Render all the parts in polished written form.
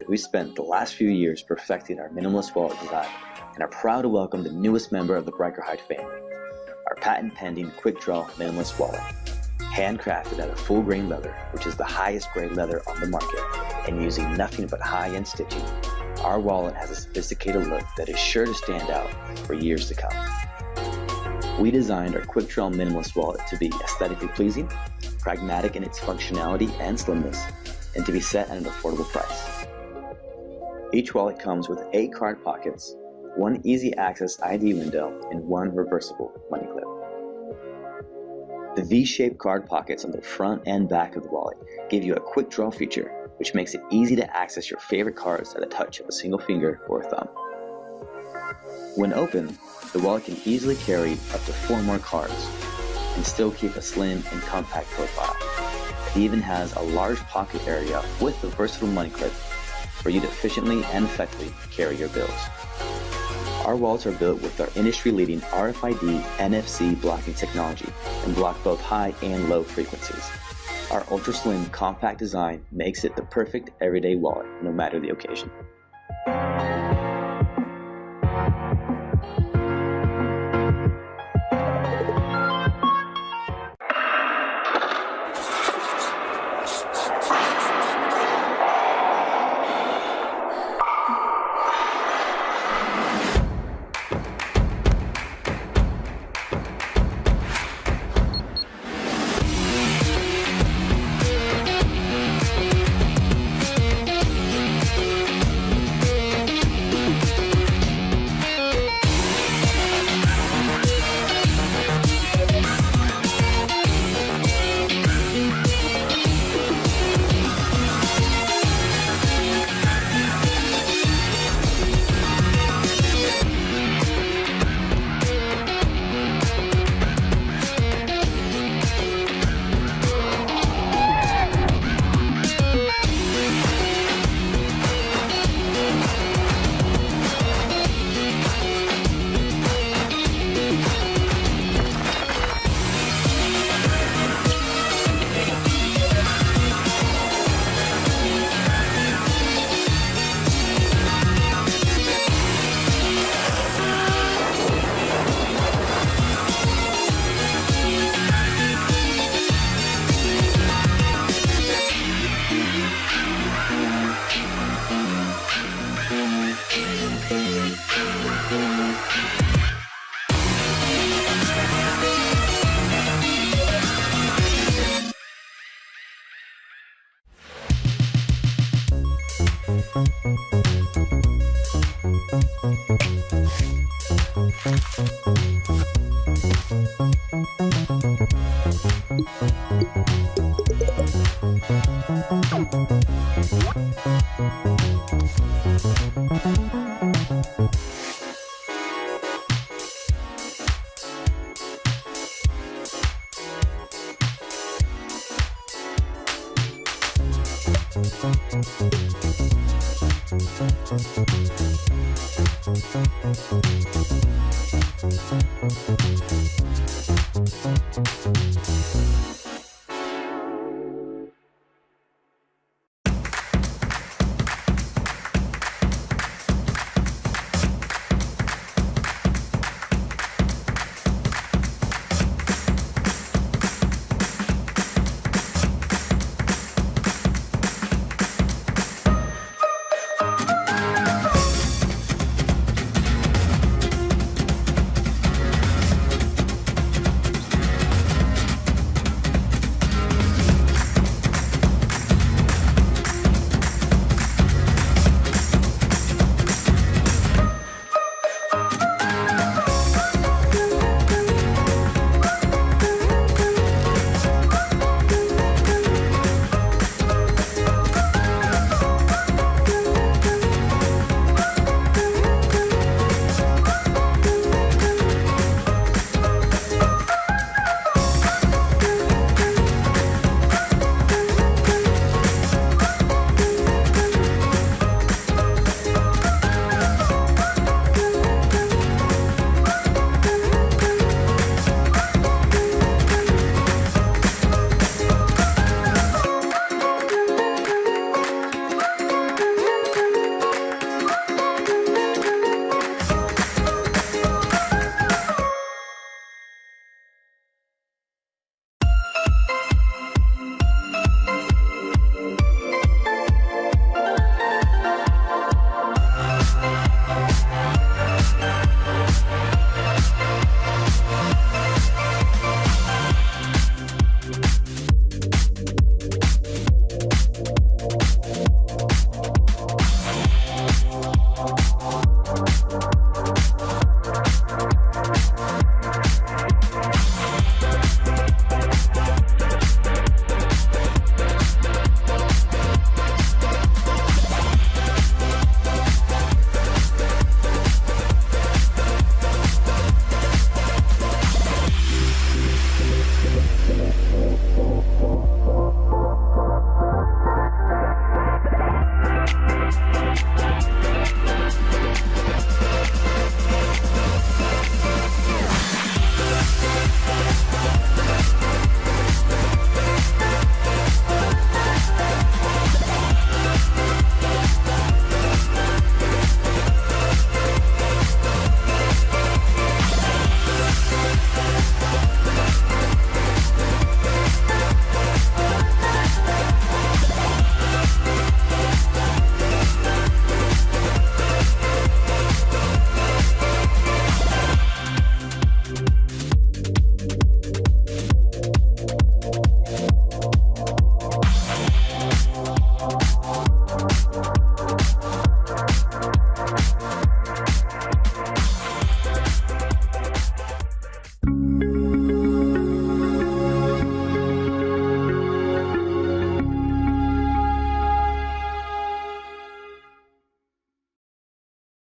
that we spent the last few years perfecting our minimalist wallet design and are proud to welcome the newest member of the Briefcase family, our patent-pending Quick Draw Minimalist Wallet. Handcrafted out of full-grain leather, which is the highest grade leather on the market, and using nothing but high-end stitching, our wallet has a sophisticated look that is sure to stand out for years to come. We designed our Quick Draw Minimalist Wallet to be aesthetically pleasing, pragmatic in its functionality and slimness, and to be set at an affordable price. Each wallet comes with 8 card pockets, 1 easy access ID window, and 1 reversible money clip. The V-shaped card pockets on the front and back of the wallet give you a quick draw feature, which makes it easy to access your favorite cards at the touch of a single finger or thumb. When open, the wallet can easily carry up to 4 more cards and still keep a slim and compact profile. It even has a large pocket area with a versatile money clip for you to efficiently and effectively carry your bills. Our wallets are built with our industry-leading RFID NFC blocking technology and block both high and low frequencies. Our ultra-slim, compact design makes it the perfect everyday wallet, no matter the occasion.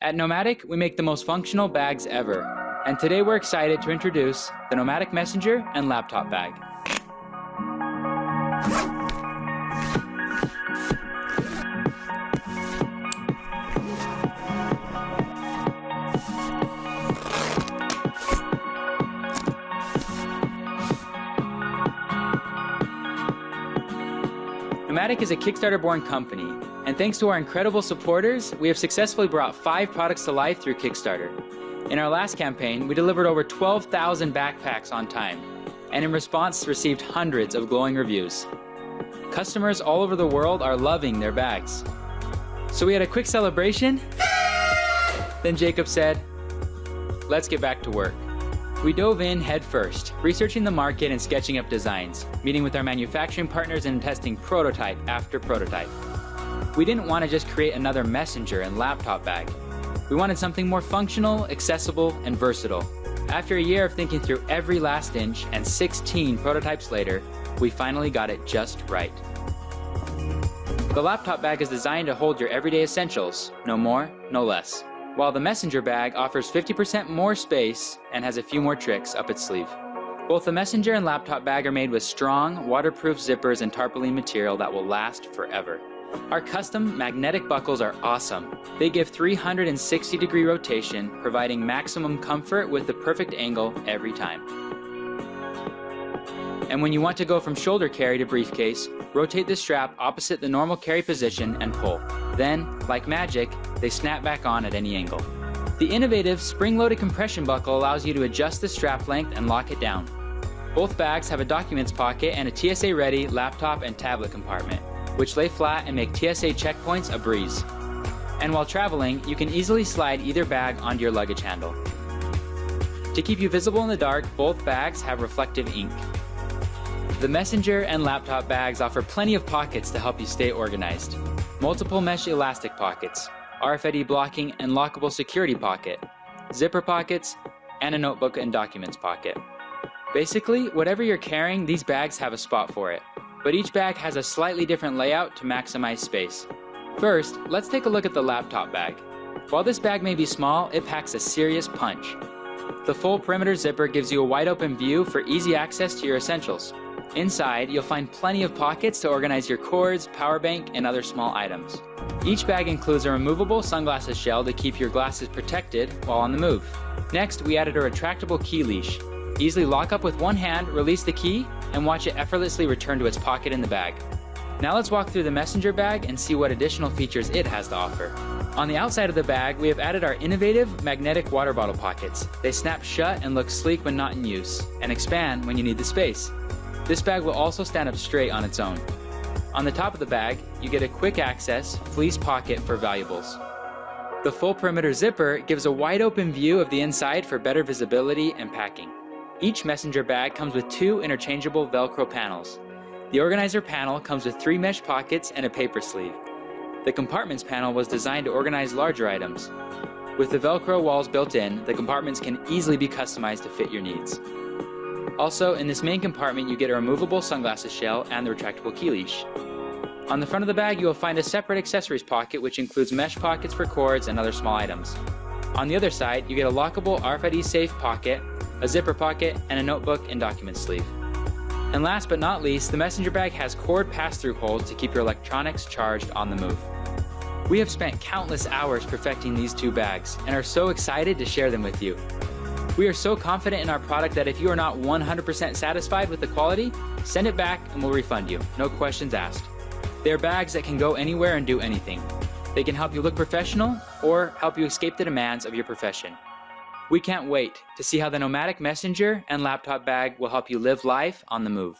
At Nomadic, we make the most functional bags ever, and today we're excited to introduce the Nomadic Messenger and Laptop Bag. Nomadic is a Kickstarter-born company, and thanks to our incredible supporters, we have successfully brought 5 products to life through Kickstarter. In our last campaign, we delivered over 12,000 backpacks on time, and in response received hundreds of glowing reviews. Customers all over the world are loving their bags. So we had a quick celebration, then Jacob said, "Let's get back to work." We dove in head first, researching the market and sketching up designs, meeting with our manufacturing partners and testing prototype after prototype. We didn't want to just create another messenger and laptop bag. We wanted something more functional, accessible, and versatile. After a year of thinking through every last inch and 16 prototypes later, we finally got it just right. The laptop bag is designed to hold your everyday essentials, no more, no less. While the messenger bag offers 50% more space and has a few more tricks up its sleeve. Both the messenger and laptop bag are made with strong, waterproof zippers and tarpaulin material that will last forever. Our custom magnetic buckles are awesome. They give 360-degree rotation, providing maximum comfort with the perfect angle every time. And when you want to go from shoulder carry to briefcase, rotate the strap opposite the normal carry position and pull. Then, like magic, they snap back on at any angle. The innovative spring-loaded compression buckle allows you to adjust the strap length and lock it down. Both bags have a documents pocket and a TSA-ready laptop and tablet compartment, which lay flat and make TSA checkpoints a breeze. And while traveling, you can easily slide either bag onto your luggage handle. To keep you visible in the dark, both bags have reflective ink. The messenger and laptop bags offer plenty of pockets to help you stay organized. Multiple mesh elastic pockets, RFID blocking and lockable security pocket, zipper pockets, and a notebook and documents pocket. Basically, whatever you're carrying, these bags have a spot for it, but each bag has a slightly different layout to maximize space. First, let's take a look at the laptop bag. While this bag may be small, it packs a serious punch. The full perimeter zipper gives you a wide open view for easy access to your essentials. Inside, you'll find plenty of pockets to organize your cords, power bank, and other small items. Each bag includes a removable sunglasses shell to keep your glasses protected while on the move. Next, we added a retractable key leash. Easily lock up with one hand, release the key, and watch it effortlessly return to its pocket in the bag. Now let's walk through the messenger bag and see what additional features it has to offer. On the outside of the bag, we have added our innovative magnetic water bottle pockets. They snap shut and look sleek when not in use, and expand when you need the space. This bag will also stand up straight on its own. On the top of the bag, you get a quick access fleece pocket for valuables. The full perimeter zipper gives a wide open view of the inside for better visibility and packing. Each messenger bag comes with 2 interchangeable Velcro panels. The organizer panel comes with 3 mesh pockets and a paper sleeve. The compartments panel was designed to organize larger items. With the Velcro walls built in, the compartments can easily be customized to fit your needs. Also, in this main compartment, you get a removable sunglasses shell and the retractable key leash. On the front of the bag, you will find a separate accessories pocket which includes mesh pockets for cords and other small items. On the other side, you get a lockable RFID safe pocket, a zipper pocket, and a notebook and document sleeve. And last but not least, the messenger bag has cord pass-through holes to keep your electronics charged on the move. We have spent countless hours perfecting these 2 bags and are so excited to share them with you. We are so confident in our product that if you are not 100% satisfied with the quality, send it back and we'll refund you, no questions asked. They are bags that can go anywhere and do anything. They can help you look professional or help you escape the demands of your profession. We can't wait to see how the Nomadic Messenger and laptop bag will help you live life on the move.